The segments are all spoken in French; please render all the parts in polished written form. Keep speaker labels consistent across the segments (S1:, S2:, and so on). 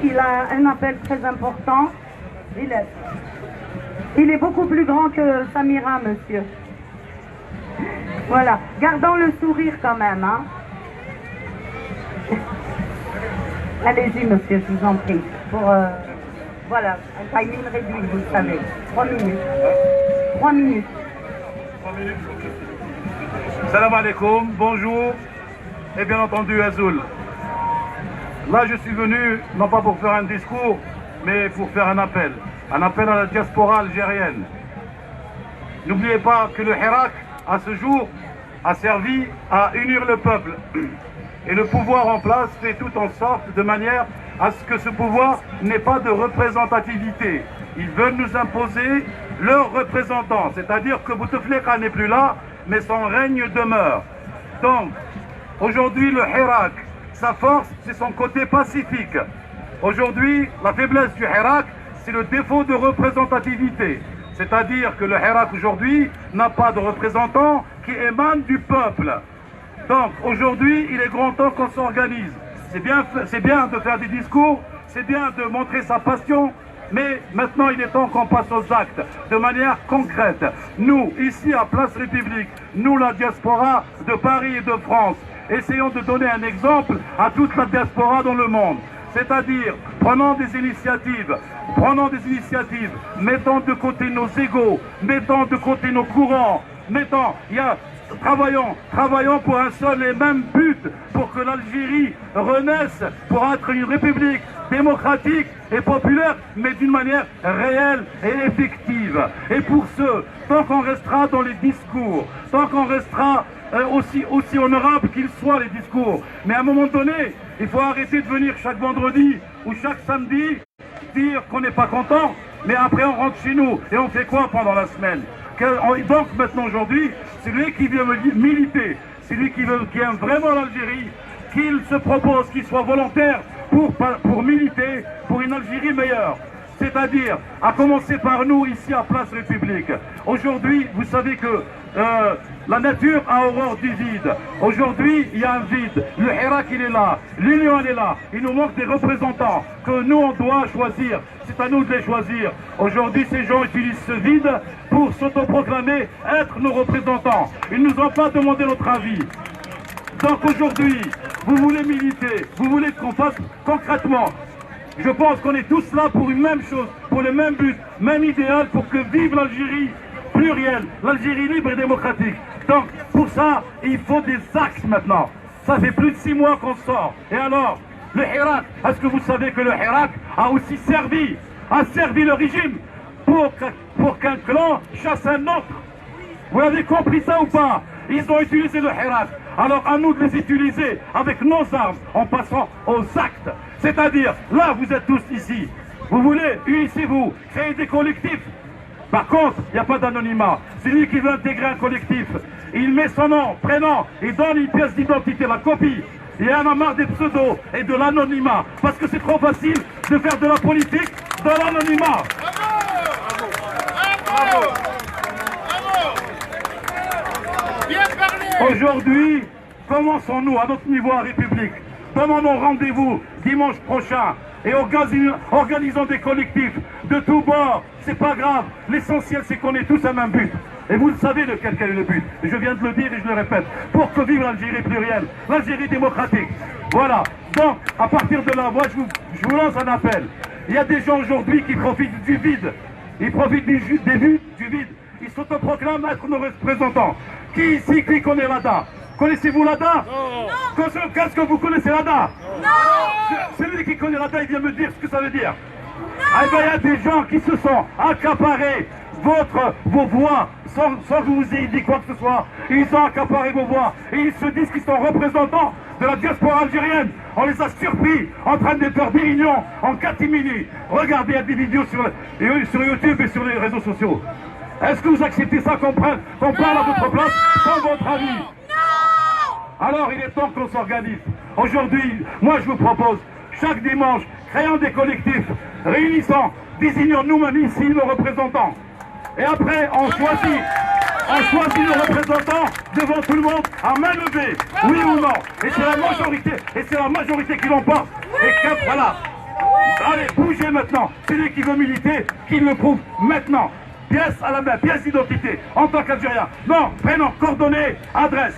S1: qu'il a un appel très important. Il est beaucoup plus grand que Samira, monsieur. Voilà, gardons le sourire quand même, hein. Allez-y, monsieur, je vous en prie. Pour, voilà, un timing réduit, vous le savez. 3 minutes. 3 minutes.
S2: 3 minutes. Salam alaikum, bonjour. Et bien entendu, Azul. Là, je suis venu, non pas pour faire un discours, mais pour faire un appel. Un appel à la diaspora algérienne. N'oubliez pas que le Hirak, à ce jour, a servi à unir le peuple. Et le pouvoir en place fait tout en sorte de manière à ce que ce pouvoir n'ait pas de représentativité. Ils veulent nous imposer leurs représentants, c'est-à-dire que Bouteflika n'est plus là, mais son règne demeure. Donc, aujourd'hui, le Hirak, sa force, c'est son côté pacifique. Aujourd'hui, la faiblesse du Hirak, c'est le défaut de représentativité. C'est-à-dire que le Hirak aujourd'hui n'a pas de représentants qui émanent du peuple. Donc aujourd'hui, il est grand temps qu'on s'organise. C'est bien de faire des discours, c'est bien de montrer sa passion, mais maintenant il est temps qu'on passe aux actes de manière concrète. Nous, ici à Place République, nous la diaspora de Paris et de France, essayons de donner un exemple à toute la diaspora dans le monde. C'est-à-dire, prenons des initiatives, mettons de côté nos égos, mettons de côté nos courants, travaillons pour un seul et même but, pour que l'Algérie renaisse, pour être une république démocratique et populaire, mais d'une manière réelle et effective. Et pour ce, tant qu'on restera dans les discours, tant qu'on restera aussi honorable qu'ils soient les discours, mais à un moment donné, il faut arrêter de venir chaque vendredi ou chaque samedi dire qu'on n'est pas content, mais après on rentre chez nous et on fait quoi pendant la semaine? Donc maintenant aujourd'hui, c'est lui qui veut militer, c'est lui qui aime vraiment l'Algérie, qu'il se propose, qu'il soit volontaire pour militer pour une Algérie meilleure. C'est-à-dire, à commencer par nous ici à Place République. Aujourd'hui, vous savez que la nature a horreur du vide. Aujourd'hui, il y a un vide. Le Hirak, il est là. L'Union, elle est là. Il nous manque des représentants que nous, on doit choisir. C'est à nous de les choisir. Aujourd'hui, ces gens utilisent ce vide pour s'autoproclamer être nos représentants. Ils ne nous ont pas demandé notre avis. Donc aujourd'hui, vous voulez militer, vous voulez qu'on fasse concrètement. Je pense qu'on est tous là pour une même chose, pour le même but, même idéal, pour que vive l'Algérie plurielle, l'Algérie libre et démocratique. Donc, pour ça, il faut des actes maintenant. Ça fait plus de 6 mois qu'on sort. Et alors, le Hirak, est-ce que vous savez que le Hirak a aussi servi le régime pour qu'un clan chasse un autre? Vous avez compris ça ou pas? Ils ont utilisé le Hirak. Alors à nous de les utiliser avec nos armes en passant aux actes. C'est-à-dire, là vous êtes tous ici. Vous voulez, unissez-vous, créer des collectifs. Par contre, il n'y a pas d'anonymat. Celui qui veut intégrer un collectif, il met son nom, prénom, il donne une pièce d'identité, la copie. Il y en a marre des pseudos et de l'anonymat. Parce que c'est trop facile de faire de la politique dans l'anonymat. Aujourd'hui, commençons-nous à notre niveau à République. Demandons rendez-vous dimanche prochain et organisons des collectifs de tous bords. C'est pas grave. L'essentiel, c'est qu'on ait tous un même but. Et vous le savez de quel est le but. Je viens de le dire et je le répète. Pour que vive l'Algérie plurielle, l'Algérie démocratique. Voilà. Donc, à partir de là, moi, je vous lance un appel. Il y a des gens aujourd'hui qui profitent du vide. Ils profitent du vide. Ils s'autoproclament être nos représentants. Qui ici qui connaît l'ADA? Connaissez-vous l'ADA? Non. Qu'est-ce que vous connaissez l'ADA? Non. Celui qui connaît l'ADA, il vient me dire ce que ça veut dire. Eh bien, il y a des gens qui se sont accaparés vos voix sans que vous ayez dit quoi que ce soit. Ils ont accaparé vos voix et ils se disent qu'ils sont représentants de la diaspora algérienne. On les a surpris en train de faire des réunions en catimini. Regardez, il y a des vidéos sur YouTube et sur les réseaux sociaux. Est-ce que vous acceptez ça qu'on parle à votre place sans votre avis? Non. Alors il est temps qu'on s'organise. Aujourd'hui, moi je vous propose, chaque dimanche, créons des collectifs, réunissons, désignons nous-mêmes ici nos représentants. Et après, on choisit nos représentants devant tout le monde à main levée, oui ou non. Et c'est la majorité qui l'emporte. Et voilà. Allez, bougez maintenant. Celui qui veut militer, qu'il le prouve maintenant. Pièce à la main, pièce d'identité, en tant qu'Algérien. Nom, prénom, coordonnées, adresse.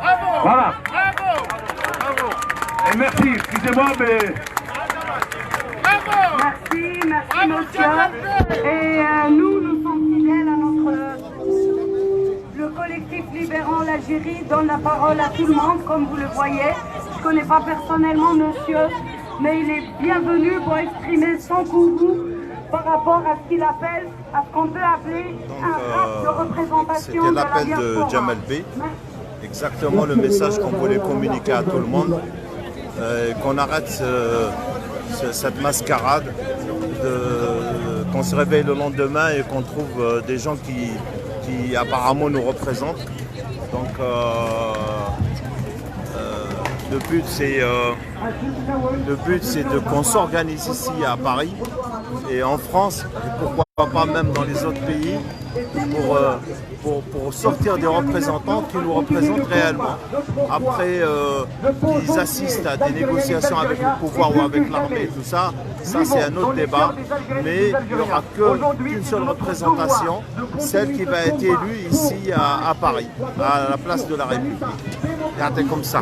S3: Bravo.
S2: Voilà.
S3: Bravo. Bravo.
S2: Et merci, excusez-moi, mais...
S3: Bravo.
S1: Merci monsieur. Et nous sommes fidèles à notre... Le collectif Libérant l'Algérie donne la parole à tout le monde, comme vous le voyez. Je ne connais pas personnellement monsieur, mais il est bienvenu pour exprimer son goût par rapport à ce qu'il appelle, à ce qu'on peut appeler un acte de représentation
S4: c'était
S1: de la
S4: l'appel
S1: diaspora.
S4: de Jamal Bey, exactement le message qu'on voulait communiquer à tout le monde, qu'on arrête cette mascarade, qu'on se réveille le lendemain et qu'on trouve des gens qui apparemment nous représentent. Donc le but c'est qu'on s'organise ici à Paris et en France, et pourquoi pas même dans les autres pays, pour sortir des représentants qui nous représentent réellement. Après qu'ils assistent à des négociations avec le pouvoir ou avec l'armée, tout ça, c'est un autre débat, mais il n'y aura qu'une seule représentation, celle qui va être élue ici à Paris, à la place de la République. Regardez comme ça.